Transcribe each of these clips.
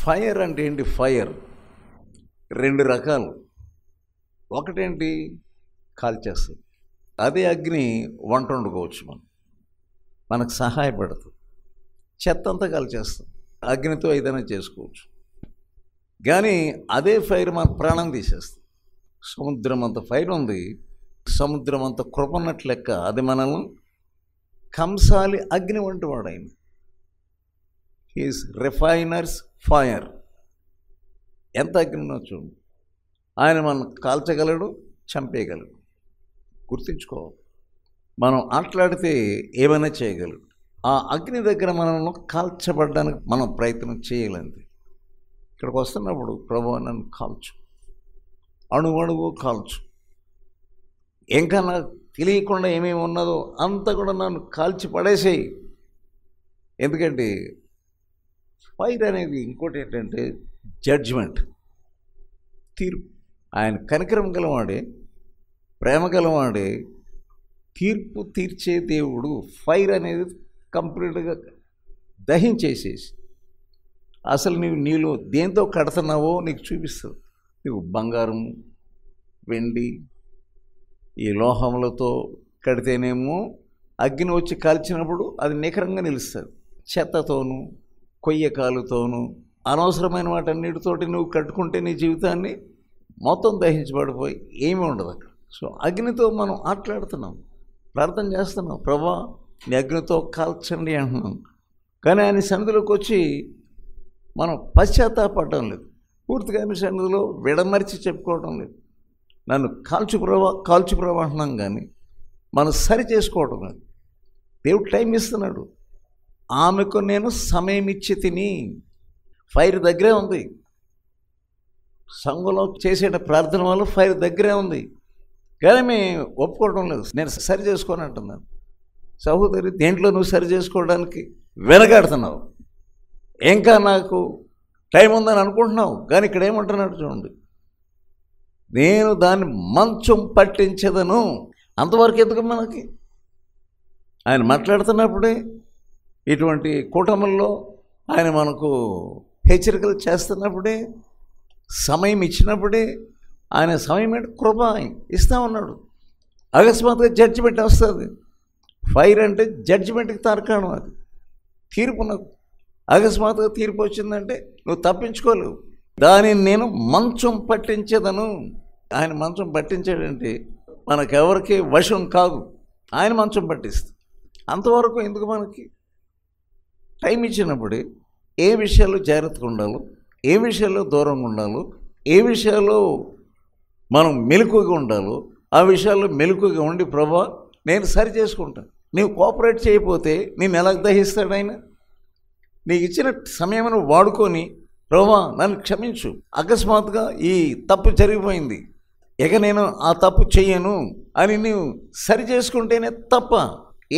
Fire అంటే ఏంటి? Fire రెండు రకాలు. ఒకటేంటి? కాల్చేస్తుంది. అదే అగ్ని వంట వండుకోవచ్చు, మనకు సహాయపడుతుంది. చెత్త అంతా కాల్చేస్తుంది, అగ్నితో ఏదైనా చేసుకోవచ్చు. కానీ అదే ఫైర్ మన ప్రాణం తీసేస్తుంది. సముద్రం అంత ఫైర్ ఉంది, సముద్రం అంత కృపన్నట్టు లెక్క. అది మనల్ని కంసాలి అగ్ని వంటి వాడైంది. He's refiners fire. ఎంత అగ్ని ఉన్నా చూడు, ఆయన మనం కాల్చగలడు, చంపేయగలడు. గుర్తుంచుకోవాలి, మనం ఆటలాడితే ఏమైనా చేయగలడు. ఆ అగ్ని దగ్గర మనల్ని కాల్చబడ్డానికి మనం ప్రయత్నం చేయలేంది. ఇక్కడికి వస్తున్నప్పుడు ప్రభువా నన్ను కాల్చు, అణువణువు కాల్చు, ఇంకా నాకు తెలియకుండా ఏమేమి ఉన్నదో అంతా కూడా నన్ను కాల్చి పడేసేయి. ఎందుకంటే ఫైర్ అనేది ఇంకోటి ఏంటంటే జడ్జిమెంట్, తీర్పు. ఆయన కనికరం గలవాడే, ప్రేమ గలవాడే, తీర్పు తీర్చే దేవుడు. ఫైర్ అనేది కంప్లీట్గా దహించేసేసి అసలు నీలో దేంతో కడుతున్నావో నీకు చూపిస్తుంది. నీకు బంగారం, వెండి, ఈ లోహములతో కడితేనేమో అగ్ని వచ్చి కాల్చినప్పుడు అది నికరంగా నిలుస్తుంది. చెత్తతోనూ కొయ్యకాలుతోనూ అనవసరమైన వాటన్నిటితోటి నువ్వు కట్టుకుంటే నీ జీవితాన్ని మొత్తం దహించబడిపోయి ఏమీ ఉండదు అక్కడ. సో అగ్నితో మనం ఆటలాడుతున్నాం, ప్రార్థన చేస్తున్నాం, ప్రభా నీ అగ్నితో కాల్చండి అంటున్నాం. కానీ ఆయన సన్నిధిలోకి వచ్చి మనం పశ్చాత్తాపడటం లేదు, పూర్తిగా ఆయన సన్నిధిలో విడమర్చి చెప్పుకోవడం లేదు. నన్ను కాల్చు ప్రభా అంటున్నాం, కానీ మనం సరి చేసుకోవడం లేదు. దేవుడు టైం ఇస్తున్నాడు. ఆమెకు నేను సమయం ఇచ్చి తిని. ఫైర్ దగ్గరే ఉంది, సంఘంలో చేసే ప్రార్థన వల్ల ఫైర్ దగ్గరే ఉంది, కానీ మేము ఒప్పుకోవడం లేదు. నేను సరి చేసుకోని అంటున్నాను. సహోదరి, దేంట్లో నువ్వు సరి చేసుకోవడానికి వెనకాడుతున్నావు. ఇంకా నాకు టైం ఉందని అనుకుంటున్నావు, కానీ ఇక్కడ ఏమంటున్నాడు చూడండి, నేను దాన్ని మంచం పట్టించదను. అంతవరకు ఎందుకు మనకి? ఆయన మాట్లాడుతున్నప్పుడే, ఇటువంటి కూటముల్లో ఆయన మనకు హెచ్చరికలు చేస్తున్నప్పుడే, సమయం ఇచ్చినప్పుడే, ఆయన సమయం అంటే కృప ఇస్తా ఉన్నాడు. అకస్మాత్తుగా జడ్జిమెంట్ వస్తుంది. ఫైర్ అంటే జడ్జిమెంట్కి తార్కాణం, అది తీర్పునకు. అకస్మాత్తుగా తీర్పు వచ్చిందంటే నువ్వు తప్పించుకోలేవు. దానిని నేను మంచం పట్టించేదను. ఆయన మంచం పట్టించాడంటే మనకెవరికి వశం కాదు, ఆయన మంచం పట్టిస్తుంది. అంతవరకు ఎందుకు మనకి? టైం ఇచ్చినప్పుడే ఏ విషయాల్లో జాగ్రత్తగా ఉండాలో, ఏ విషయాల్లో దూరంగా ఉండాలో, ఏ విషయాల్లో మనం మెలకుగా ఉండాలో ఆ విషయాల్లో మెలకుగా ఉండి, ప్రభా నేను సరి చేసుకుంటాను. నీవు కోఆపరేట్ చేయకపోతే నేను ఎలా దహిస్తాడు ఆయన? నీకు ఇచ్చిన సమయమును వాడుకొని, ప్రభా నన్ను క్షమించు, అకస్మాత్తుగా ఈ తప్పు జరిగిపోయింది, ఇక నేను ఆ తప్పు చెయ్యను అని నీవు సరి చేసుకుంటేనే తప్ప.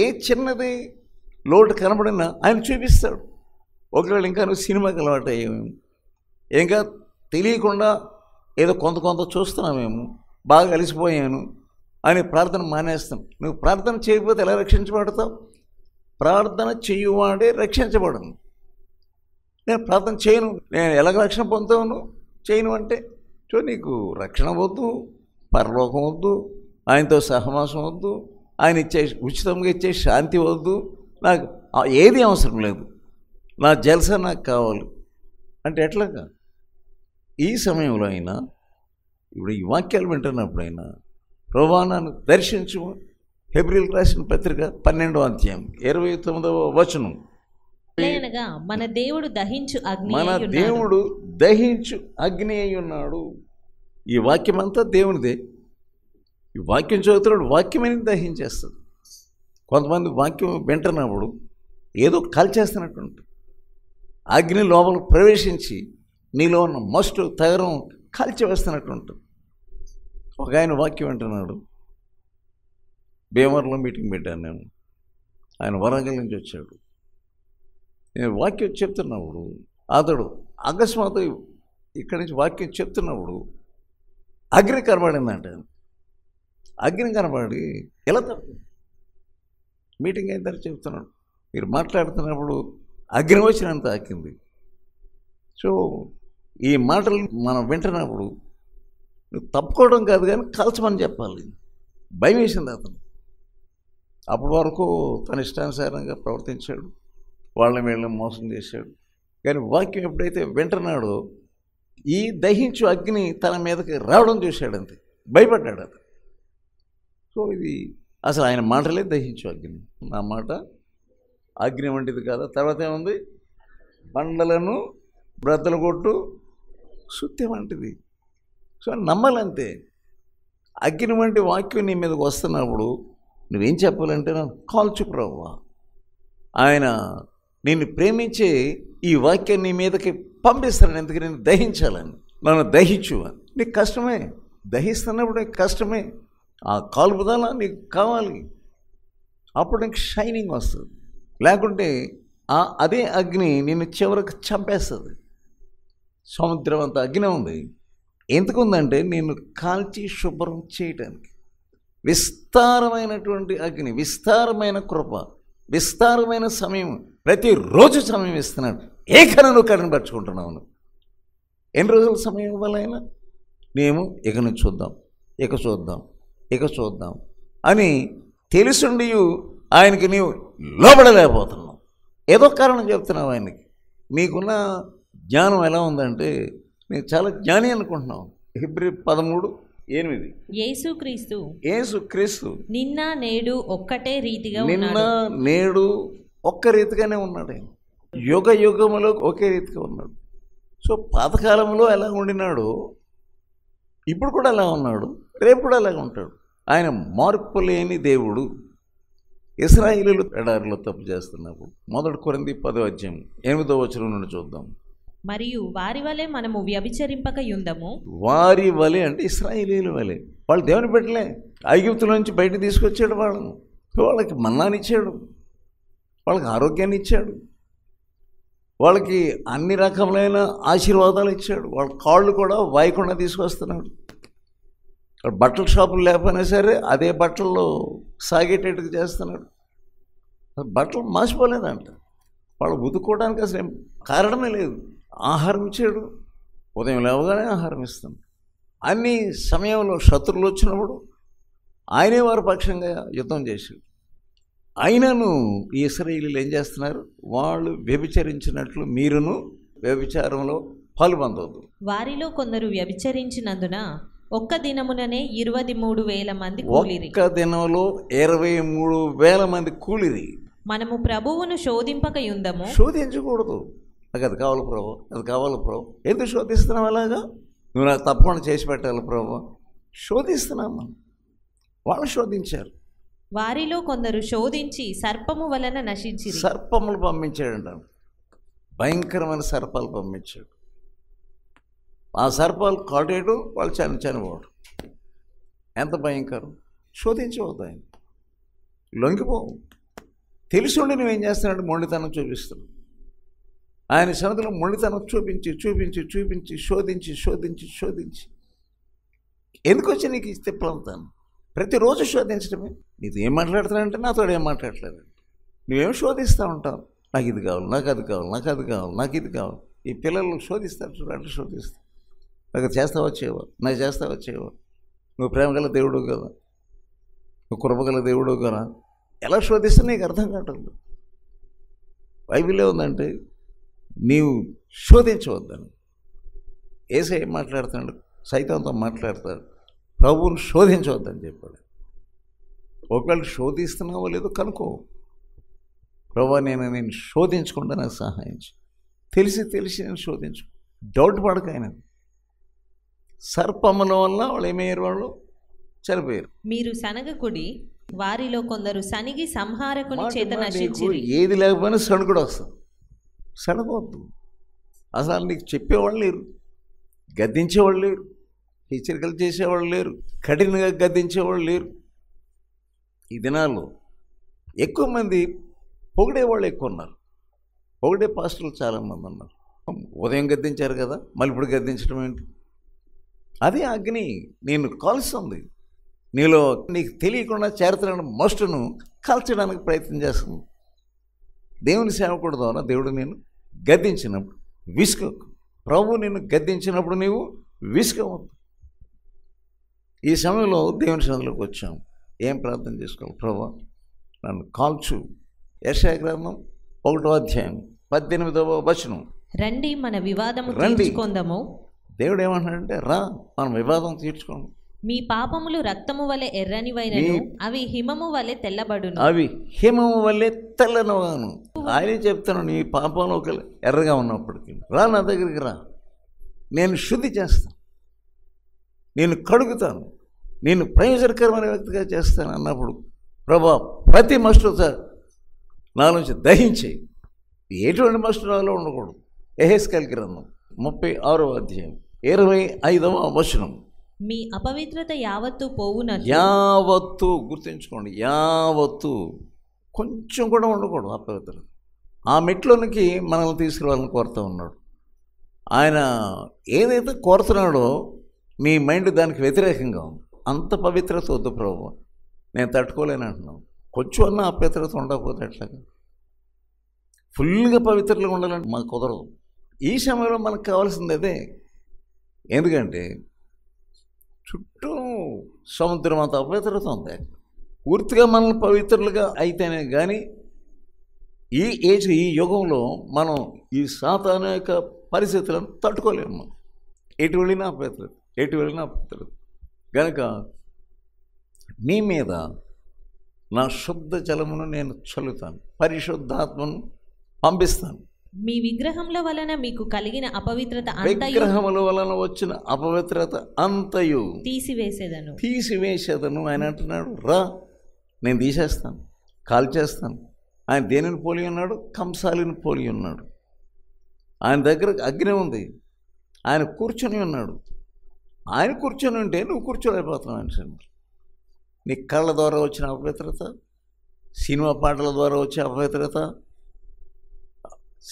ఏ చిన్నది లోటు కనబడినా ఆయన చూపిస్తాడు. ఒకవేళ ఇంకా నువ్వు సినిమాకి అలవాటు అయ్యాము, ఇంకా తెలియకుండా ఏదో కొంత చూస్తున్నామేమో, బాగా అలసిపోయాను అని ప్రార్థన మానేస్తాం. నువ్వు ప్రార్థన చేయకపోతే ఎలా రక్షించబడతావు? ప్రార్థన చేయువాడే రక్షించబడను. నేను ప్రార్థన చేయను, నేను ఎలాగ రక్షణ పొందుతాను? చేయను అంటే నీకు రక్షణ వద్దు, పరలోకం వద్దు, ఆయనతో సహవాసం వద్దు, ఆయన ఇచ్చే ఉచితంగా ఇచ్చే శాంతి వద్దు, నాకు ఏది అవసరం లేదు, నా జల్సా నాకు కావాలి అంటే ఎట్లాగా? ఈ సమయంలో అయినా, ఇప్పుడు ఈ వాక్యాలు వింటున్నప్పుడైనా, ప్రభువా నన్ను దర్శించు. హెబ్రీయులకు రాసిన పత్రిక 12వ అధ్యాయం 29వ వచనం, మన దేవుడు దహించు అగ్ని అయి ఉన్నాడు. ఈ వాక్యం అంతా దేవునిదే. ఈ వాక్యం చదువుతున్నాడు, వాక్యమని దహించేస్తుంది. కొంతమంది వాక్యం వింటున్నప్పుడు ఏదో కాల్చేస్తున్నట్టు, అగ్ని లోపల ప్రవేశించి నీలో ఉన్న మస్టు తగరం కాల్చివేస్తున్నట్టు ఉంటుంది. ఒక ఆయన వాక్యం వింటున్నాడు. భీమవరంలో మీటింగ్ పెట్టాను నేను, ఆయన వరంగల్ నుంచి వచ్చాడు. నేను వాక్యం చెప్తున్నప్పుడు అతడు అకస్మాత్తు ఇక్కడి నుంచి వాక్యం చెప్తున్నప్పుడు అగ్ని కనబడిందంట. అగ్ని కనబడి ఎలా తప్పు మీటింగ్ అయిన తర్వాత చెప్తున్నాడు, మీరు మాట్లాడుతున్నప్పుడు అగ్ని వచ్చినంత తాకింది. సో ఈ మాటలు మనం వింటున్నప్పుడు నువ్వు తప్పుకోవడం కాదు కానీ కాల్చమని చెప్పాలి. భయం వేసింది అతను. అప్పటి వరకు తన ఇష్టానుసారంగా ప్రవర్తించాడు, వాళ్ళని వీళ్ళని మోసం చేశాడు. కానీ వాక్యం ఎప్పుడైతే వింటున్నాడో ఈ దహించు అగ్ని తన మీదకి రావడం చూశాడంతే, భయపడ్డాడు అతను. సో ఇది అసలు ఆయన మాటలే దహించు అగ్ని. నా మాట అగ్ని వంటిది కాదా. తర్వాత ఏముంది? బండలను బ్రద్దలు కొట్టు సుత్తి వంటిది. సో నమ్మాలంతే. అగ్ని వంటి వాక్యం నీ మీదకి వస్తున్నప్పుడు నువ్వేం చెప్పాలంటే, నాకు కాల్చు ప్రభువా, ఆయన నిన్ను ప్రేమించే ఈ వాక్యాన్ని నీ మీదకి పంపిస్తాను, ఎందుకు నేను దహించాలని. నన్ను దహించు అని. నీకు కష్టమే, దహిస్తున్నప్పుడు కష్టమే. ఆ కాల్పుదల నీకు కావాలి, అప్పుడు నీకు షైనింగ్ వస్తుంది. లేకుంటే అదే అగ్ని నిన్ను చివరికి చంపేస్తుంది. సముద్రం అంత అగ్ని ఉంది. ఎందుకుందంటే నిన్ను కాల్చి శుభ్రం చేయటానికి. విస్తారమైనటువంటి అగ్ని, విస్తారమైన కృప, విస్తారమైన సమయం, ప్రతిరోజు సమయం ఇస్తున్నాడు. ఏ కనును కనపరుచుకుంటున్నావు. ఎన్ని రోజుల సమయం ఇవ్వాలైనా మేము ఇక నుంచి చూద్దాం, ఇక చూద్దాం, ఇక చూద్దాం అని తెలుసుండి ఆయనకి నీవు లోబడలేకపోతున్నావు. ఏదో కారణం చెప్తున్నావు ఆయనకి. మీకున్న జ్ఞానం ఎలా ఉందంటే నేను చాలా జ్ఞాని అనుకుంటున్నావు. హెబ్రీ 13:8 యేసుక్రీస్తు నిన్న నేడు ఒక్కటే రీతిగా నిన్న నేడు ఒక్క రీతిగానే ఉన్నాడు. ఆయన యుగ యుగములో ఒకే రీతిగా ఉన్నాడు. సో పాతకాలంలో ఎలా ఉండినాడు, ఇప్పుడు కూడా అలా ఉన్నాడు, రేపు కూడా అలాగే ఉంటాడు. ఆయన మార్పు లేని దేవుడు. ఇశ్రాయేలీయులు ఎడారిలో తప్పు చేస్తున్నప్పుడు 1 కొరింథీ 10:8 నుండి చూద్దాం. మరియు వారి వలె మనము వ్యభిచరింపక యుందము. వారి వలె అంటే ఇశ్రాయేలీయుల వలె. వాళ్ళు దేవుని పెట్టలే, ఐగుప్తుల నుంచి బయట తీసుకొచ్చాడు వాళ్ళను. వాళ్ళకి మన్నానిచ్చాడు, వాళ్ళకి ఆరోగ్యాన్ని ఇచ్చాడు, వాళ్ళకి అన్ని రకములైన ఆశీర్వాదాలు ఇచ్చాడు. వాళ్ళ కాళ్ళు కూడా వాయకుండా తీసుకొస్తున్నాడు. బట్టల షాపులు లేకపోయినా సరే అదే బట్టల్లో సాగేటట్టుగా చేస్తున్నాడు. బట్టలు మాసిపోలేదంట. వాళ్ళు ఉతుక్కోవడానికి అసలు కారణమే లేదు. ఆహారం ఇచ్చాడు, ఉదయం లేవగానే ఆహారం ఇస్తాం. అన్ని సమయంలో శత్రువులు వచ్చినప్పుడు ఆయనే వారి పక్షంగా యుద్ధం చేశాడు. అయినను ఈ ఇశ్రాయేలీయులు ఏం చేస్తున్నారు? వాళ్ళు వ్యభిచరించినట్లు మీరును వ్యభిచారంలో పాలుపొందవద్దు. వారిలో కొందరు వ్యభిచరించినందున ఒక్క దినముననే 23,000 మంది కూలిరి. ఒక్క దినంలో 23,000 మంది కూలిరి. మనము ప్రభువును శోధింపక యుందము. శోధించకూడదు. నాకు అది కావాలి ప్రభు, అది కావాలి ప్రభు. ఎందుకు శోధిస్తున్నావు అలాగా? నువ్వు నాకు తప్పకుండా చేసి పెట్టాలి ప్రభు. శోధిస్తున్నాము. వాళ్ళు శోధించారు. వారిలో కొందరు శోధించి సర్పము వలన నశించిరి. సర్పములు పంపించాడంట. భయంకరమైన సర్పాలు పంపించాడు. ఆ సర్పాలు కాటేయడం, వాళ్ళు చనిపోవడం. ఎంత భయంకరం. శోధించవద్దు. ఆయన లొంగిపోవు. తెలుసుండి నువ్వేం చేస్తున్నాడు? మొండితనం చూపిస్తున్నావు. ఆయన సన్నిధిలో మొండితనం చూపించి చూపించి చూపించి శోధించి శోధించి శోధించి ఎందుకు వచ్చి నీకు ఇస్తే ప్లంతాను. ప్రతిరోజు శోధించడమే. నీతో ఏం మాట్లాడుతున్నానంటే నాతో ఏం మాట్లాడలేదు. నువ్వేం శోధిస్తూ ఉంటావు. నాకు ఇది కావాలి, నాకు అది కావాలి, నాకు అది కావాలి, నాకు ఇది కావాలి. ఈ పిల్లలు శోధిస్తారు చూడండి, శోధిస్తారు. నాకు చేస్తావా చేయవా, నాకు చేస్తావా చేయవా. నువ్వు ప్రేమ గల దేవుడు కదా, నువ్వు కృపగల దేవుడు కదా. ఎలా శోధిస్తే నీకు అర్థం కావట్లేదు. బైబిల్లో ఉందంటే నీవు శోధించవద్దని. యేసయ్య ఏం మాట్లాడుతున్నాడు? సైతాన్తో మాట్లాడతాడు. ప్రభువును శోధించవద్దని చెప్పాడు. ఒకవేళ శోధిస్తున్నావో లేదో కనుక్కో. ప్రభువా నేను శోధించకుండా నాకు సహాయం చేయి. తెలిసి నేను శోధించు. డౌట్ పడకైనా. సర్పముల వల్ల వాళ్ళు ఏమయ్యారు? వాళ్ళు చనిపోయారు. మీరు సనగకుడి, వారిలో కొందరు సనిగి సంహారకుని చేత నశించిరి. ఏది లేకపోయినా సణుకుడు వస్తుంది. సణగవద్దు. అసలు నీకు చెప్పేవాళ్ళు లేరు, గద్దించేవాళ్ళు లేరు, హెచ్చరికలు చేసేవాళ్ళు లేరు, కఠినంగా గద్దించేవాళ్ళు లేరు. ఈ దినాల్లో ఎక్కువ మంది పొగిడేవాళ్ళు ఎక్కువ ఉన్నారు. పొగిడే పాస్టర్లు చాలామంది ఉన్నారు. ఉదయం గద్దించారు కదా, మళ్ళీ ఇప్పుడు గద్దించడం ఏంటి? అదే అగ్ని నేను కాల్స్తుంది. నీలో నీకు తెలియకుండా చేరుతున్న మస్టును కాల్చడానికి ప్రయత్నం చేస్తుంది. దేవుని సేవకుడు ద్వారా దేవుడు నేను గద్దించినప్పుడు విసుకు, ప్రభు నిన్ను గద్దించినప్పుడు నీవు విసుగవద్దు. ఈ సమయంలో దేవుని సన్నిధిలోకి వచ్చాం. ఏం ప్రార్థన చేసుకోవాలి? ప్రభు నన్ను కాల్చు. యెషయా గ్రంథం 1వ అధ్యాయం 18వ వచనం. రండి మన వివాదము రండి. తీర్చుకొందము. దేవుడు ఏమంటాడంటే, రా మనం వివాదం తీర్చుకోండి. మీ పాపములు రక్తము వలె ఎర్రనివైనను అవి హిమము వలె తెల్లబడును. అవి హిమము వల్లే తెల్లనవాను. ఆయనే చెప్తాను, నీ పాపంలో ఒక ఎర్రగా ఉన్నప్పటికీ రా నా దగ్గరికి రా, నేను శుద్ధి చేస్తాను, నేను కడుగుతాను, నేను ప్రయోజనకరమైన వ్యక్తిగా చేస్తాను అన్నప్పుడు ప్రభా ప్రతి మస్టుత నాలోంచి దహించేయి. ఎటువంటి మస్టు నాలో ఉండకూడదు. యెహెజ్కేలు గ్రంథం 36వ అధ్యాయం 25వ వచనం. మీ అపవిత్రత యావత్తు పోవునట్లు. యావత్తు గుర్తుంచుకోండి, యావత్తు కొంచెం కూడా ఉండకూడదు అపవిత్రత. ఆ మెట్లోనికి మనల్ని తీసుకురావాలని కోరుతూ ఉన్నాడు. ఆయన ఏదైతే కోరుతున్నాడో మీ మైండ్ దానికి వ్యతిరేకంగా ఉంది. అంత పవిత్రత వద్దు ప్రభు, నేను తట్టుకోలేను అంటున్నాను. కొంచెం అన్న అపవిత్రత ఉండకపోతే ఎట్లాగా? ఫుల్గా పవిత్రతగా ఉండాలంటే మాకు కుదరదు. ఈ సమయంలో మనకు కావాల్సింది అదే. ఎందుకంటే చుట్టూ సముద్రం అంత అపవిత్రత ఉంది. పూర్తిగా మనల్ని పవిత్రులుగా అయితేనే కానీ ఈ యుగంలో మనం ఈ సాతాను యొక్క పరిస్థితులను తట్టుకోలేము. ఎటు వెళ్ళినా అపవిత్రత. కనుక మీ మీద నా శుద్ధ జలమును నేను చల్లుతాను, పరిశుద్ధాత్మను పంపిస్తాను. మీ విగ్రహముల వలన మీకు కలిగిన అపవిత్రత అంతయు, విగ్రహముల వలన వచ్చిన అపవిత్రత అంతయు తీసివేసేదను. ఆయన అంటున్నాడు, రా నేను తీసేస్తాను, కాల్చేస్తాను. ఆయన దేనిని పోలి ఉన్నాడు? కంసాలిని పోలి ఉన్నాడు. ఆయన దగ్గర అగ్ని ఉంది, ఆయన కూర్చొని ఉన్నాడు. ఆయన కూర్చొని ఉంటే నువ్వు కూర్చోలేకపోతున్నావు. ఆయన నీ కళ్ళ ద్వారా వచ్చిన అపవిత్రత, సినిమా పాటల ద్వారా వచ్చే అపవిత్రత,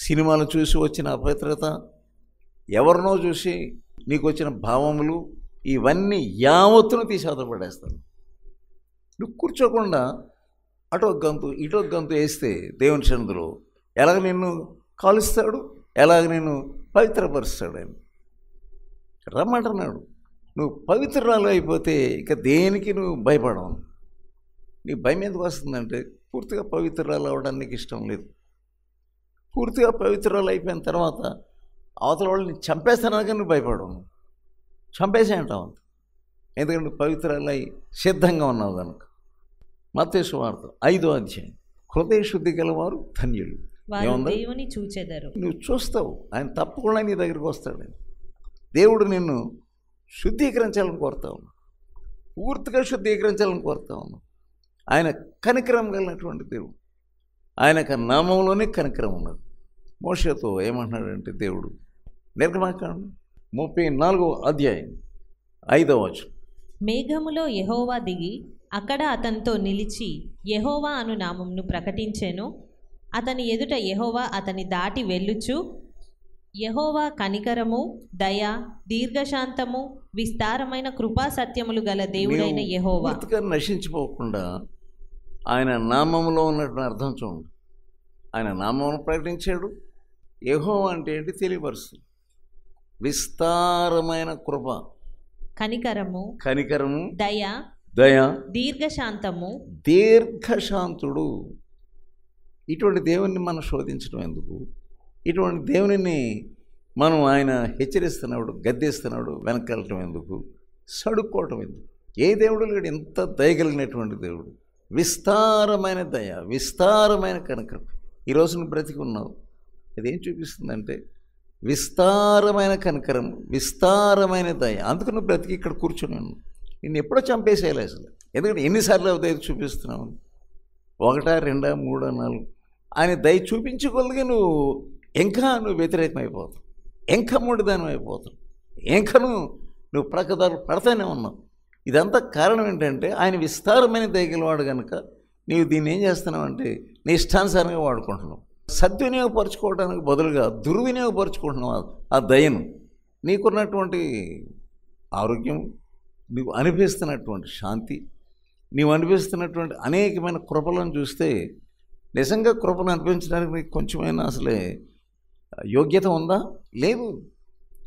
సినిమాలు చూసి వచ్చిన అపవిత్రత, ఎవరినో చూసి నీకు వచ్చిన భావములు, ఇవన్నీ యావత్తును తీసి అవతలపడేస్తాను. నువ్వు కూర్చోకుండా అటు ఒక గంతు ఇటు ఒక గంతు వేస్తే దేవుని సన్నిధిలో ఎలాగ నిన్ను కాలుస్తాడు, ఎలాగ నిన్ను పవిత్రపరుస్తాడు. ఆయన రమ్మంటున్నాడు. నువ్వు పవిత్రాలు అయిపోతే ఇక దేనికి నువ్వు భయపడవు. నీ భయం ఎందుకు వస్తుందంటే పూర్తిగా పవిత్రాలు అవ్వడానికి ఇష్టం లేదు. పూర్తిగా పవిత్రాలు అయిపోయిన తర్వాత అవతల వాళ్ళని చంపేస్తానని నువ్వు భయపడవు. చంపేసే అంటావు, ఎందుకంటే నువ్వు పవిత్రాలు అయి సిద్ధంగా ఉన్నావు కనుక. మత్తయి సువార్త 5వ అధ్యాయం. హృదయ శుద్ధి గలవారు ధన్యులు, దేవుని చూచెదరు. నువ్వు చూస్తావు, ఆయన తప్పకుండా నీ దగ్గరికి వస్తాడు. దేవుడు నిన్ను శుద్ధీకరించాలని కోరుతా ఉన్నావు, పూర్తిగా శుద్ధీకరించాలని కోరుతా ఉన్నావు. ఆయన కనికరం కలిగినటువంటి దేవుడు. ఆయన నామంలోనే కనికరం ఉన్నది. మోషేతో ఏమంటున్నాడంటే దేవుడు, నిర్గమకాండం 34వ అధ్యాయం 5వ వచనం. మేఘములో యెహోవా దిగి అక్కడ అతనితో నిలిచి యెహోవా అను నామమును ప్రకటించెను. అతని ఎదుట యెహోవా అతని దాటి వెళ్ళుచు, యెహోవా కనికరము, దయ, దీర్ఘశాంతము, విస్తారమైన కృపా సత్యములు గల దేవుడైన యెహోవా. పూర్తిగా నశించిపోకుండా ఆయన నామములో ఉన్నటువంటి అర్థం చూడండి. ఆయన నామమును ప్రకటించాడు. యెహోవా అంటే ఏంటి తెలియపరుస్తుంది. విస్తారమైన కృప, కనికరము, దయ, దీర్ఘశాంతుడు. ఇటువంటి దేవుణ్ణి మనం శోధించడం ఎందుకు? ఇటువంటి దేవునిని మనం ఆయన హెచ్చరిస్తున్నాడు, గద్దిస్తున్నాడు, వెనకెళ్ళటం ఎందుకు? సడుక్కోవటం ఎందుకు? ఏ దేవుడు లేడు ఇంత దయగలిగినటువంటి దేవుడు. విస్తారమైన దయ, విస్తారమైన కనికరం. ఈరోజు నువ్వు బ్రతికి ఉన్నావు, అదేం చూపిస్తుందంటే విస్తారమైన కనికరం, విస్తారమైన దయ. అందుకు నువ్వు బ్రతికి ఇక్కడ కూర్చొని ఉన్నావు. నిన్ను ఎప్పుడో చంపేసేయాలి అసలు. ఎందుకంటే ఎన్నిసార్లు దయ చూపిస్తున్నావు? 1, 2, 3, 4. ఆయన దయ చూపించగలిగే నువ్వు వ్యతిరేకమైపోతావు, ఇంకా మూడుదానం అయిపోతావు, నువ్వు ప్రక్కదారులు పడతానే ఉన్నావు. ఇదంతా కారణం ఏంటంటే ఆయన విస్తారమైన దయగలవాడు కనుక నీవు దీన్ని ఏం చేస్తున్నావు అంటే నీ ఇష్టానుసారంగా వాడుకుంటున్నావు. సద్వినియోగపరచుకోవడానికి బదులుగా దుర్వినియోగపరచుకుంటున్నావు ఆ దయను. నీకున్నటువంటి ఆరోగ్యం, నీవు అనిపిస్తున్నటువంటి శాంతి, నీవు అనిపిస్తున్నటువంటి అనేకమైన కృపలను చూస్తే నిజంగా కృపను అనిపించడానికి నీకు కొంచెమైనా అసలే యోగ్యత ఉందా? లేదు.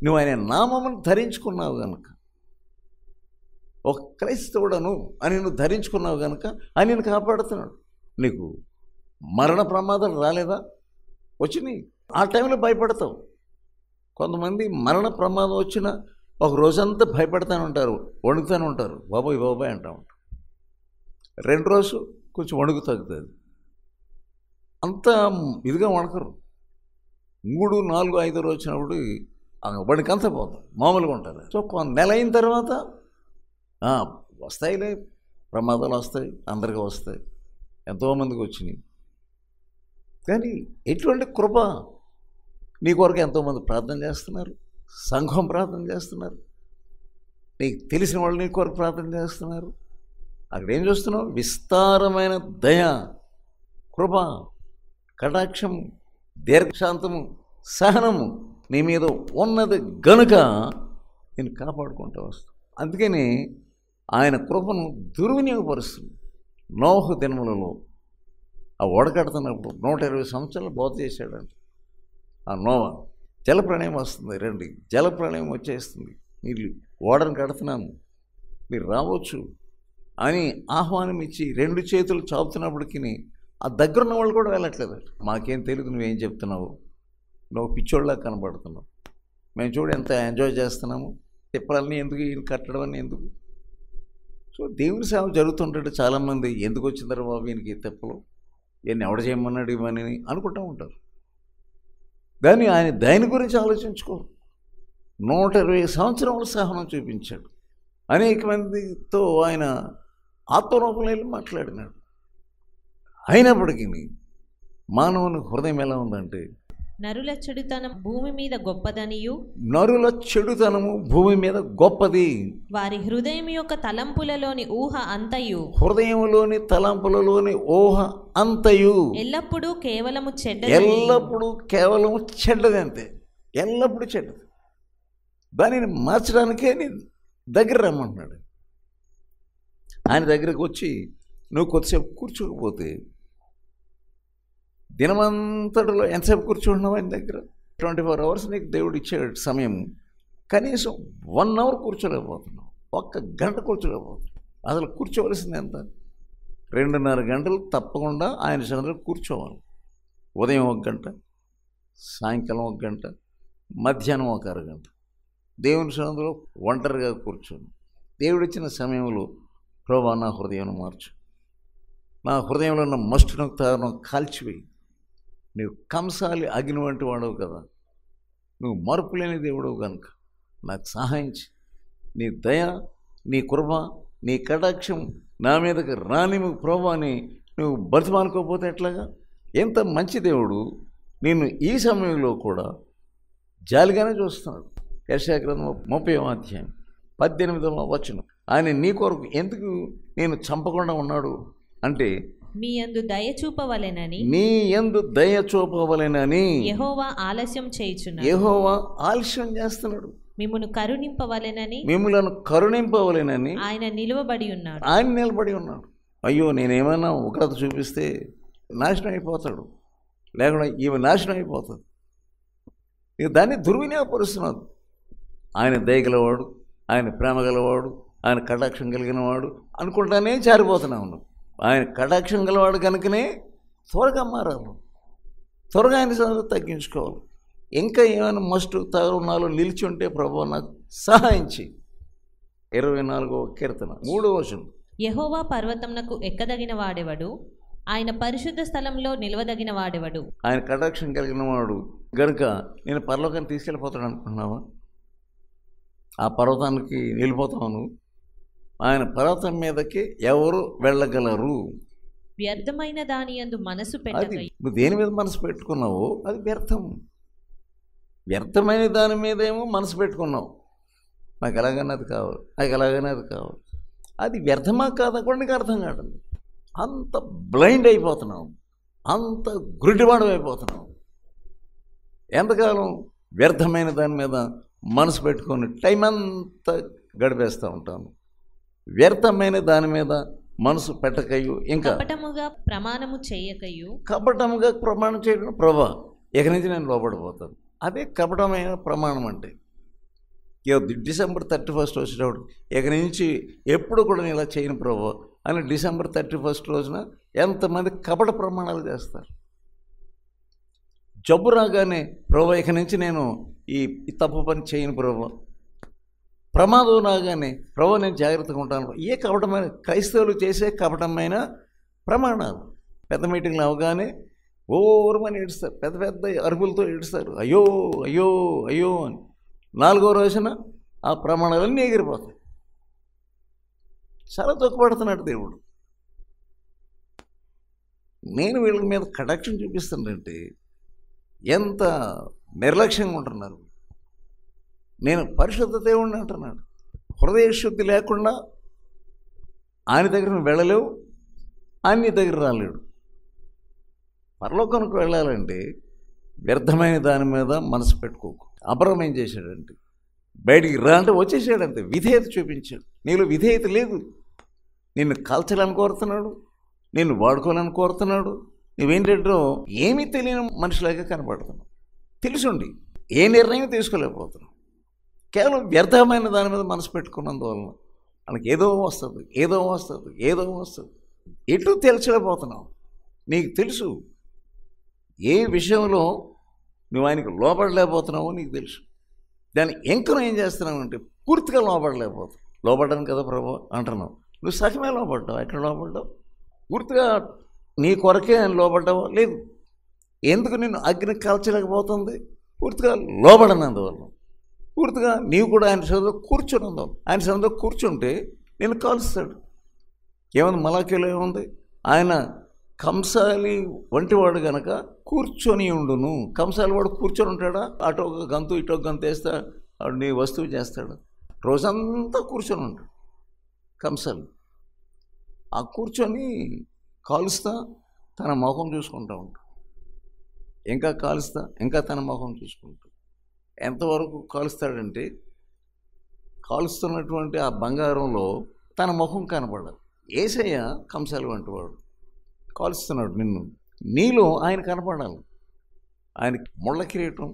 నువ్వు ఆయన నామమును ధరించుకున్నావు కనుక, ఒక క్రైస్తవుడను అని నువ్వు ధరించుకున్నావు కనుక ఆయన నిన్ను కాపాడుతున్నాడు. నీకు మరణ ప్రమాదాలు రాలేదా? వచ్చినాయి. ఆ టైంలో భయపడతావు. కొంతమంది మరణ ప్రమాదం వచ్చినా ఒక రోజంతా భయపడతానే ఉంటారు, వణుకుతూనే ఉంటారు, బాబాయ్ బాబాయ్ అంటూ ఉంటారు. 2 రోజు కొంచెం వణుకు తగ్గుతుంది, అంత ఇదిగా వణకరు. 3, 4, 5 రోజు వచ్చినప్పుడు వణికంతా పోతాం, మామూలుగా ఉంటారు. సో నెల అయిన తర్వాత వస్తాయిలే, ప్రమాదాలు వస్తాయి, అందరికీ వస్తాయి, ఎంతోమందికి వచ్చినాయి. కానీ ఎటువంటి కృప! నీ కొరకు ఎంతోమంది ప్రార్థన చేస్తున్నారు, సంఘం ప్రార్థన చేస్తున్నారు, నీకు తెలిసిన వాళ్ళు నీ కొరకు ప్రార్థన చేస్తున్నారు. అక్కడ ఏం చూస్తున్నావు? విస్తారమైన దయ, కృప, కటాక్షము, దీర్ఘశాంతము, సహనము నీ మీద ఉన్నది గనుక నేను కాపాడుకుంటూ వస్తాను. అందుకని ఆయన కృపను దుర్వినియోగపరుస్తుంది. నోహు దినములలో ఆ ఓడకడుతున్నప్పుడు 120 సంవత్సరాలు బోధ చేశాడంట ఆ నోవా. జలప్రళయం వస్తుంది, రండి, జలప్రళయం వచ్చేస్తుంది, మీరు ఓడను కడుతున్నాను, మీరు రావచ్చు అని ఆహ్వానం ఇచ్చి 2 చేతులు చాపుతున్నప్పటికీ ఆ దగ్గరున్న వాళ్ళు కూడా వెళ్ళట్లేదు. మాకేం తెలియదు, నువ్వేం చెప్తున్నావు, నువ్వు పిచ్చోళ్ళలా కనబడుతున్నావు, మేము చూడు ఎంత ఎంజాయ్ చేస్తున్నాము, తిప్పలన్నీ ఎందుకు, ఈయన కట్టడం అని ఎందుకు. సో దేవుని సేవ జరుగుతుంటే చాలామంది ఎందుకు వచ్చిందరు బాబు ఈయనకి తిప్పలు, ఈయన్ని ఎవడ చేయమన్నాడు ఇవన్నీ అనుకుంటూ ఉంటారు. కానీ ఆయన దయని గురించి ఆలోచించుకోరు. 120 సంవత్సరాలు సహనం చూపించాడు. అనేక మందితో ఆయన ఆత్మరూపంలో వెళ్ళి మాట్లాడినాడు. అయినప్పటికీ మానవుని హృదయం ఎలా ఉందంటే, నరుల చెడుతనం భూమి మీద గొప్పదనియు, నరుల చెడుతనము భూమి మీద గొప్పది, వారి హృదయం యొక్క తలంపులలోని ఊహ అంతయు, హృదయంలోని తలంపులలోని ఊహ అంతయు ఎల్లప్పుడూ కేవలము చెడ్డది, ఎల్లప్పుడూ కేవలం చెడ్డది, అంతే, ఎల్లప్పుడూ చెడ్డది. దానిని మార్చడానికే నేను దగ్గర రమ్మంటున్నాడు. ఆయన దగ్గరకు వచ్చి నువ్వు కొద్దిసేపు కూర్చోకపోతే, దినమంతటిలో ఎంతసేపు కూర్చుంటున్నావు ఆయన దగ్గర? 24 hours నీకు దేవుడు ఇచ్చే సమయం, కనీసం 1 hour కూర్చోలేకపోతున్నావు, 1 గంట కూర్చోలేకపోతున్నావు. అసలు కూర్చోవలసింది ఎంత? 2.5 గంటలు తప్పకుండా ఆయన సన్నిధిలో కూర్చోవాలి. ఉదయం 1 గంట, సాయంకాలం 1 గంట, మధ్యాహ్నం 1 అరగంట దేవుని సన్నిధిలో ఒంటరిగా కూర్చొని దేవుడిచ్చిన సమయంలో, ప్రభువా నా హృదయాన్ని మార్చు, నా హృదయంలో ఉన్న మస్టును తాను కాల్చివేయి, నువ్వు కంసాలి అగ్ని వంటి వాడవు కదా, నువ్వు మార్పు లేని దేవుడవు కనుక నాకు సహాయించి, నీ దయ, నీ కృప, నీ కటాక్షం నా మీదకి రానిము ప్రభువా అని నువ్వు బతిమానుకోకపోతే ఎట్లాగా? ఎంత మంచి దేవుడు నిన్ను ఈ సమయంలో కూడా జాలిగానే చూస్తున్నాడు. యెషయా గ్రంథం 30వ అధ్యాయం 18వ వచనం. ఆయన నీ కొరకు ఎందుకు నేను చంపకుండా ఉన్నాడు అంటే, మీ యందు దయ చూపవలెనని, నీ యందు దయ చూపవలెనని యెహోవా ఆలస్యం చేయుచున్నాడు, యెహోవా ఆలస్యం చేస్తున్నాడు, మిమ్మును కరుణింపవలెనని, మిమ్ములను కరుణింపవలెనని ఆయన నిలువబడి ఉన్నాడు. ఆయన నిలబడి ఉన్నాడు. అయ్యో నేనేమన్నా ఉగ్రత చూపిస్తే నాశనం అయిపోతాడు, లేకుండా ఈమె నాశనం అయిపోతుంది, ఇక దాన్ని దుర్వినియోగపరుస్తున్నాడు. ఆయన దయగలవాడు, ఆయన ప్రేమ గలవాడు, ఆయన కటాక్షం కలిగిన వాడు అనుకుంటానే జారిపోతున్నావు. ఆయన కటాక్షం గలవాడు కనుకనే త్వరగా మారాలి, త్వరగా ఆయన సన్నిధిలో తగ్గించుకోవాలి. ఇంకా ఏమైనా మస్ట్ తరుణాలు నిలిచి ఉంటే ప్రభువా నాకు సహాయించి. 24వ కీర్తన 3వ వచనం. యెహోవా పర్వతమునకు ఎక్కదగిన వాడెవడు, ఆయన పరిశుద్ధ స్థలంలో నిలవదగిన వాడెవడు. ఆయన కటాక్షం కలిగిన వాడు గనుక నేను పరలోకాన్ని తీసుకెళ్ళిపోతాడు అనుకుంటున్నావా? ఆ పర్వతానికి వెళ్ళిపోతాను. ఆయన పర్వతం మీదకి ఎవరు వెళ్ళగలరు? వ్యర్థమైన దాని యందు మనసు అది పెట్టకై, నువ్వు దేని మీద మనసు పెట్టుకున్నావో అది వ్యర్థం. వ్యర్థమైన దాని మీదేమో మనసు పెట్టుకున్నావు, నాకు ఎలాగైనా అది కావాలి, నాకు ఎలాగైనా అది కావాలి. అది వ్యర్థమా కాదా కూడా నీకు అర్థం కాదు. అంత బ్లైండ్ అయిపోతున్నావు, అంత గురిటివాడు అయిపోతున్నావు. ఎంతకాలం వ్యర్థమైన దాని మీద మనసు పెట్టుకొని టైం అంతా గడిపేస్తూ ఉంటాను. వ్యర్థమైన దాని మీద మనసు పెట్టకయ్యు, ఇంకా కపటముగా ప్రమాణము చేయకయు, కపటముగా ప్రమాణం చేయడం ప్రభా ఇక నుంచి నేను లోపడిపోతాను. అదే కపటమైన ప్రమాణం అంటే. ఇక డిసెంబర్ 31 వచ్చేటప్పుడు ఇక నుంచి ఎప్పుడు కూడా నేను ఇలా చేయను ప్రభు అని డిసెంబర్ 31 రోజున ఎంతమంది కపట ప్రమాణాలు చేస్తారు. జబ్బు రాగానే ప్రభు ఇక నుంచి నేను ఈ తప్పు పని చేయను ప్రభు. ప్రమాదం రాగానే ప్రభు నేను జాగ్రత్తగా ఉంటాను. ఏ కపటమైన క్రైస్తవులు చేసే కపటమైన ప్రమాణాలు. పెద్ద మీటింగ్లు అవగానే ఓరమని ఏడుస్తారు, పెద్ద పెద్ద అరుపులతో ఏడుస్తారు, అయ్యో అయ్యో అయ్యో అని. 4వ రోజున ఆ ప్రమాణాలన్నీ ఎగిరిపోతాయి. చాలా తొక్కుపడుతున్నాడు దేవుడు. నేను వీళ్ళ మీద కటాక్షం చూపిస్తానంటే ఎంత నిర్లక్ష్యంగా ఉంటున్నారు. నేను పరిశుద్ధ దేవుడిని అంటున్నాడు. హృదయ శుద్ధి లేకుండా ఆయన దగ్గర నువ్వు వెళ్ళలేవు, ఆయన నీ దగ్గర రాలేడు. పరలోకానికి వెళ్ళాలంటే వ్యర్థమైన దాని మీద మనసు పెట్టుకోకు. అబ్రహాం ఏం చేశాడంటే బయటికి రా అంటే వచ్చేసాడంతే. విధేయత చూపించాడు. నీలో విధేయత లేదు. నిన్ను కాల్చాలని కోరుతున్నాడు, నిన్ను వాడుకోవాలని కోరుతున్నాడు. నువ్వేంటంటే ఏమీ తెలియని మనిషిలాగా కనపడుతున్నావు. తెలుసుండి ఏ నిర్ణయం తీసుకోలేకపోతున్నావు. కేవలం వ్యర్థమైన దాని మీద మనసు పెట్టుకున్నందువలన మనకి ఏదో వస్తుంది, ఏదో వస్తుంది, ఏదో వస్తుంది. ఎటు తేల్చలేకపోతున్నావు. నీకు తెలుసు ఏ విషయంలో నువ్వు ఆయనకు లోపడలేకపోతున్నావో నీకు తెలుసు. దాన్ని ఎంకను ఏం చేస్తున్నావు అంటే పూర్తిగా లోపడలేకపోతావు. లోపడ్డాను కదా ప్రభు అంటున్నావు. నువ్వు సగమే లోపడ్డావు. ఎక్కడ లోపడ్డావు? పూర్తిగా నీ కొరకే ఆయన లోపడ్డావో లేదు. ఎందుకు నిన్ను అగ్ని కాల్చలేకపోతుంది? పూర్తిగా లోబడనందువల్ల. పూర్తిగా నీవు కూడా ఆయన సన్నిధిలో కూర్చున్నందు. ఆయన సన్నిధిలో కూర్చుంటే నేను కాలుస్తాడు. ఏముంది మలాఖీలో ఏముంది? ఆయన కంసాలి వంటివాడు కనుక కూర్చొని ఉండును. కంసాలి వాడు కూర్చొని ఉంటాడా? అటు ఒక గంతు ఇటు ఒక గంతు వేస్తా నీ వస్తువు చేస్తాడు. రోజంతా కూర్చొని ఉంటాడు కంసాలి. ఆ కూర్చొని కాలుస్తా తన మొహం చూసుకుంటూ ఉంటాడు. ఇంకా కాలుస్తా ఇంకా తన మొహం చూసుకుంటాడు. ఎంతవరకు కాలుస్తాడంటే కాలుస్తున్నటువంటి ఆ బంగారంలో తన ముఖం కనపడదు. యేసయ్య కంసాలి వంటివాడు కాలుస్తున్నాడు నిన్ను. నీలో ఆయన కనపడాలి. ఆయనకి ముళ్ళ కిరీటం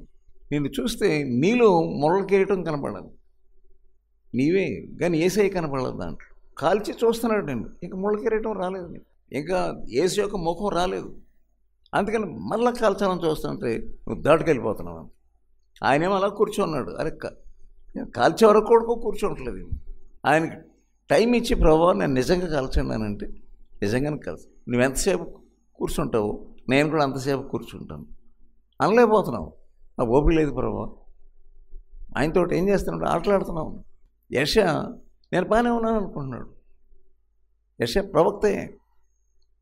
నిన్ను చూస్తే నీలో ముళ్ళ కిరీటం కనపడాలి. నీవే కానీ యేసయ్య కనపడదు దాంట్లో. కాల్చి చూస్తున్నాడు నేను. ఇంకా ముళ్ళ కిరీటం రాలేదు నీకు. ఇంకా యేసు యొక్క ముఖం రాలేదు. అందుకని మళ్ళా కాల్చాలని చూస్తుంటే నువ్వు దాటుకెళ్ళిపోతున్నావు. ఆయనేమో అలా కూర్చున్నాడు. అరే కాల్చే వరకు కూడా కూర్చోట్లేదు. ఆయనకి టైం ఇచ్చి ప్రభావ నేను నిజంగా కాల్చానంటే నిజంగానే కాల్చు. నువ్వు ఎంతసేపు కూర్చుంటావు నేను కూడా అంతసేపు కూర్చుంటాను అనలేకపోతున్నావు. నా ఓపిక లేదు ప్రభావ. ఆయనతో ఏం చేస్తున్నాడు? ఆటలాడుతున్నావు. యెషయా నేను బాగానే ఉన్నాను అనుకుంటున్నాడు. యెషయా ప్రవక్తే.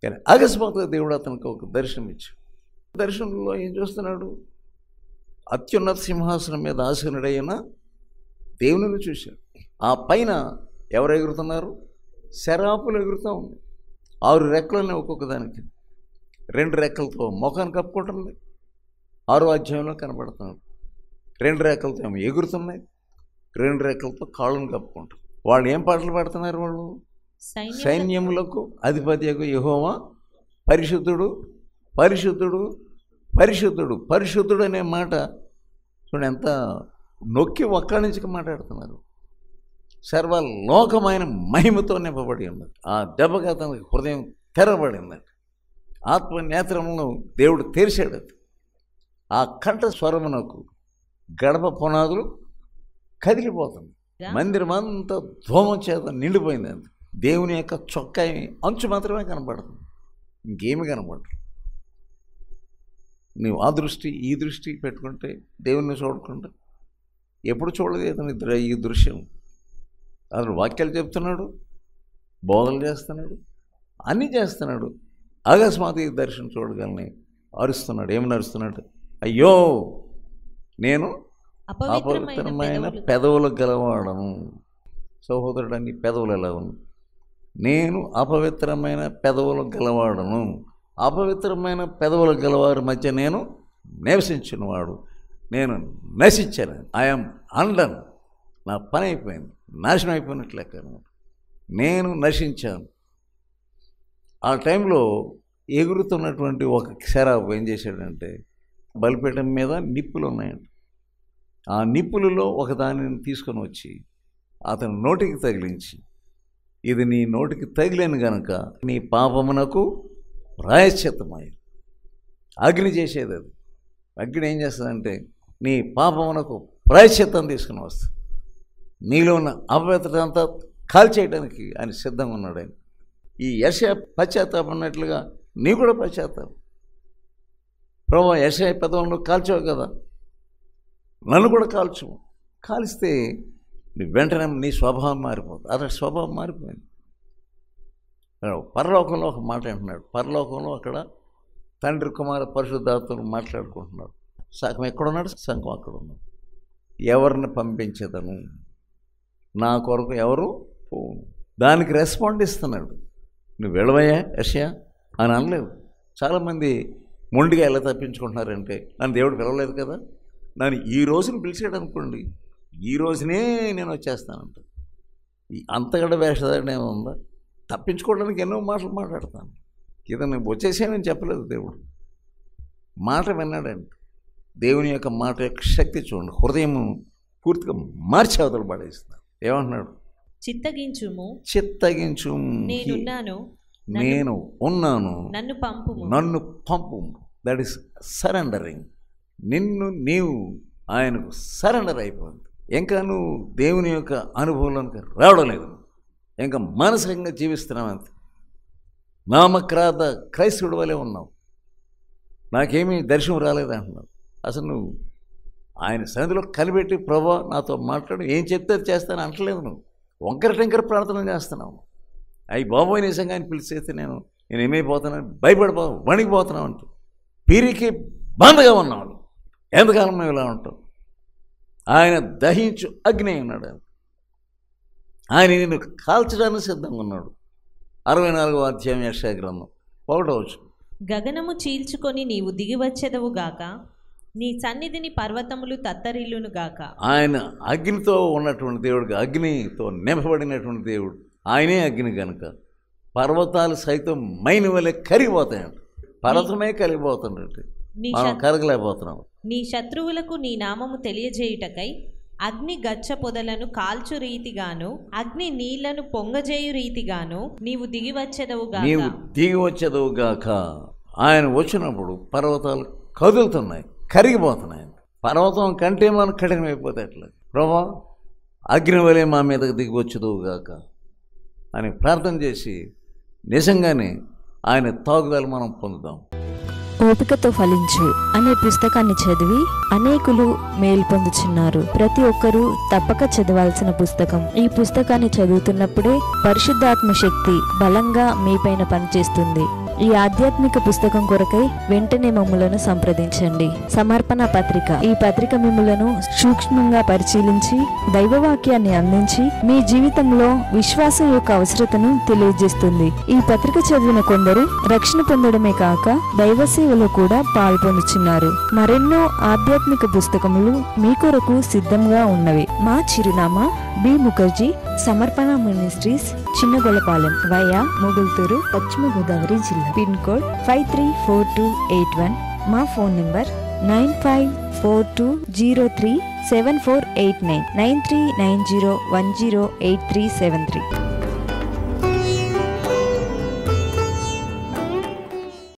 కానీ అకస్మాత్తుగా దేవుడు అతనికి ఒక దర్శనం ఇచ్చాడు. దర్శనంలో ఏం చూస్తున్నాడు? అత్యున్నత సింహాసనం మీద ఆసీనుడైన దేవుని చూశాడు. ఆ పైన ఎవరు ఎగురుతున్నారు? శరాపులు ఎగురుతూ ఉంది. 6 రెక్కలని ఒక్కొక్క దానికి. 2 రెక్కలతో ముఖాన్ని కప్పుకుంటుంది. 6వ అధ్యాయంలో కనబడుతున్నాడు. 2 రెక్కలతో ఏమో ఎగురుతున్నాయి, 2 రెక్కలతో కాళ్ళను కప్పుకుంటారు. వాళ్ళు ఏం పాటలు పాడుతున్నారు? వాళ్ళు సైన్యములకు అధిపతియగు యెహోవా పరిశుద్ధుడు పరిశుద్ధుడు పరిశుద్ధుడు. పరిశుద్ధుడు అనే మాట చూడండి ఎంత నొక్కి ఒక్కడి నుంచి మాట్లాడుతున్నారు. సర్వలోకమైన మహిమతో నింపబడి ఉన్నది. ఆ దెబ్బకి అతనికి హృదయం తెరబడిందండి. ఆత్మ నేత్రములను దేవుడు తెరిచాడు. ఆ కంఠ స్వరమునకు గడప పునాదులు కదిలిపోతుంది. మందిరం అంతా ధూమం చేత నిండిపోయింది. అంత దేవుని యొక్క చొక్కాయి అంచు మాత్రమే కనపడుతుంది, ఇంకేమి కనపడదు. నీవు ఆ దృష్టి ఈ దృష్టి పెట్టుకుంటే దేవుణ్ణి చూడకుండా ఎప్పుడు చూడలేదు ఈ దృశ్యం. అతను వాక్యాలు చెప్తున్నాడు, బోధలు చేస్తున్నాడు, అన్నీ చేస్తున్నాడు. అకస్మాత్ ఈ దర్శనం చూడగలని అరుస్తున్నాడు. ఏమని అరుస్తున్నాడు? అయ్యో నేను అపవిత్రమైన పెదవులు గలవాడను. సహోదరుడు నీ పెదవులు ఎలా ఉంది? నేను అపవిత్రమైన పెదవులు గలవాడను. అపవిత్రమైన పెదవులు గలవారి మధ్య నేను నివసించినవాడు. నేను నశించాను. I'm undone. నా పని అయిపోయింది, నాశనం అయిపోయినట్లు లెక్క. నేను నశించాను. ఆ టైంలో ఎగురుతున్నటువంటి ఒక శరాబు ఏం చేశాడంటే బలిపీఠం మీద నిప్పులు ఉన్నాయంట. ఆ నిప్పులలో ఒకదానిని తీసుకొని వచ్చి అతని నోటికి తగిలించి, ఇది నీ నోటికి తగిలేను గనుక నీ పాపమునకు ప్రాయశ్చిత్తమై. అగ్ని చేసేది అది. అగ్ని ఏం చేస్తుందంటే నీ పాపమునకు ప్రాయశ్చిత్తం తీసుకుని వస్తుంది. నీలో ఉన్న అపవిత్రత అంతా కాల్చేయడానికి ఆయన సిద్ధంగా ఉన్నాడు. ఆయన ఈ యెషయా పశ్చాత్తాపడినట్లుగా నీ కూడా పశ్చాత్తాపం. ప్రభువా, యెషయా పెదవులను కాల్చావు కదా, నన్ను కూడా కాల్చు. కాలిస్తే నీ వెంటనే నీ స్వభావం మారిపోతుంది. అతడి స్వభావం మారిపోయింది. పరలోకంలో ఒక మాట అంటున్నాడు. పరలోకంలో అక్కడ తండ్రి, కుమార, పరిశుద్ధాత్మలు మాట్లాడుకుంటున్నారు. సగం ఎక్కడున్నాడు, సగం అక్కడ ఉన్నాడు. ఎవరిని పంపించేదను, నా కొరకు ఎవరు పోను. దానికి రెస్పాండ్ ఇస్తున్నాడు. నువ్వు వెళ్ళవయ్యా యెషయా అని అనలేదు. చాలామంది మొండిగా ఎలా తప్పించుకుంటున్నారంటే, నన్ను దేవుడు పిలవలేదు కదా, నన్ను ఈ రోజును పిలిచాడు అనుకోండి, ఈ రోజునే నేను వచ్చేస్తానంట. ఈ అంతగడ వేషధారణ ఉందా? తప్పించుకోవడానికి ఎన్నో మాటలు మాట్లాడతాను. ఇతను వచ్చేసానని చెప్పలేదు దేవుడు. మాట విన్నాడండి. దేవుని యొక్క మాట యొక్క శక్తి చూడండి. హృదయం పూర్తిగా మార్చి అవతల పడేస్తున్నాడు. ఏమంటున్నాడు? చిత్తగించుము, నేను ఉన్నాను, నన్ను పంపు. That is surrendering. నిన్ను నీవు ఆయనకు సరెండర్ అయిపోయింది. ఇంకా నువ్వు దేవుని యొక్క అనుభవంలోకి రావడం లేదు. ఇంకా మానసికంగా జీవిస్తున్నావు. అంతే. నామక్రాత క్రైస్తవుడి వలె ఉన్నావు. నాకేమీ దర్శనం రాలేదంటున్నావు. అసలు నువ్వు ఆయన సన్నిధిలో కనిపెట్టి, ప్రభువా నాతో మాట్లాడు, ఏం చెప్తే చేస్తాను అంటలేదు. నువ్వు వంకర టెంకర ప్రార్థన చేస్తున్నావు. అవి బాబోయ్ నిజంగా ఆయన పిలిచేస్తే నేను ఏమైపోతున్నాను, వణికిపోతున్నావు అంటూ పీరికి బందగా ఉన్నాడు. ఎంతకాలం మేము ఇలా ఉంటాం? ఆయన దహించు అగ్ని ఉన్నాడు. ఆయన నిన్ను కాల్చడానికి సిద్ధంగా ఉన్నాడు. 64వ అధ్యాయం యెషయా గ్రంథం 1వ వచనం. గగనము చీల్చుకొని నీవు దిగివచ్చెదవు గాక, నీ సన్నిధిని పర్వతములు తత్తరిల్లును గాక. ఆయన అగ్నితో ఉన్నటువంటి దేవుడు, అగ్నితో నింపబడినటువంటి దేవుడు. ఆయనే అగ్ని కనుక పర్వతాలు సైతం మైని వలె కరిగిపోతాయంట. పర్వతమే కరిగిపోతుందంటే మనం కరగలేకపోతున్నాం. నీ శత్రువులకు నీ నామము తెలియజేయుటకై అగ్ని గచ్చ పొదలను కాల్చు రీతిగాను, అగ్ని నీళ్లను పొంగజేయు రీతిగాను నీవు దిగివచ్చెదవుగాక. ఆయన వచ్చినప్పుడు పర్వతాలు కదులుతున్నాయి, కరిగిపోతున్నాయి. పర్వతం కంటే మనం కఠినమైపోతే ఎట్లా? ప్రభా, అగ్ని వలె మా మీదకు దిగివచ్చెదవుగాక అని ప్రార్థన చేసి నిజంగానే ఆయన తాగుదల మనం పొందుదాం. ఓపికతో ఫలించు అనే పుస్తకాన్ని చదివి అనేకులు మేలు పొందుచున్నారు. ప్రతి ఒక్కరూ తప్పక చదవాల్సిన పుస్తకం. ఈ పుస్తకాన్ని చదువుతున్నప్పుడే పరిశుద్ధాత్మ శక్తి బలంగా మీపైన పనిచేస్తుంది. ఈ ఆధ్యాత్మిక పుస్తకం కొరకై వెంటనే మమ్ములను సంప్రదించండి. సమర్పణ పత్రిక. ఈ పత్రిక మిమ్ములను సూక్ష్మంగా పరిశీలించి దైవవాక్యాన్ని అందించి మీ జీవితంలో విశ్వాసం యొక్క అవసరతను తెలియజేస్తుంది. ఈ పత్రిక చదివిన కొందరు రక్షణ పొందడమే కాక దైవ సేవలో కూడా పాల్పొందుచున్నారు. మరెన్నో ఆధ్యాత్మిక పుస్తకములు మీ కొరకు సిద్ధంగా ఉన్నవి. మా చిరునామా బి ముఖర్జీ, సమర్పణ మినిస్ట్రీస్, చిన్నగొలపాలెం, వయా మొగుల్తూరు, పశ్చిమ గోదావరి జిల్లా. Pin code 534281. మా ఫోన్ నంబర్ 9542037489, 9390108373.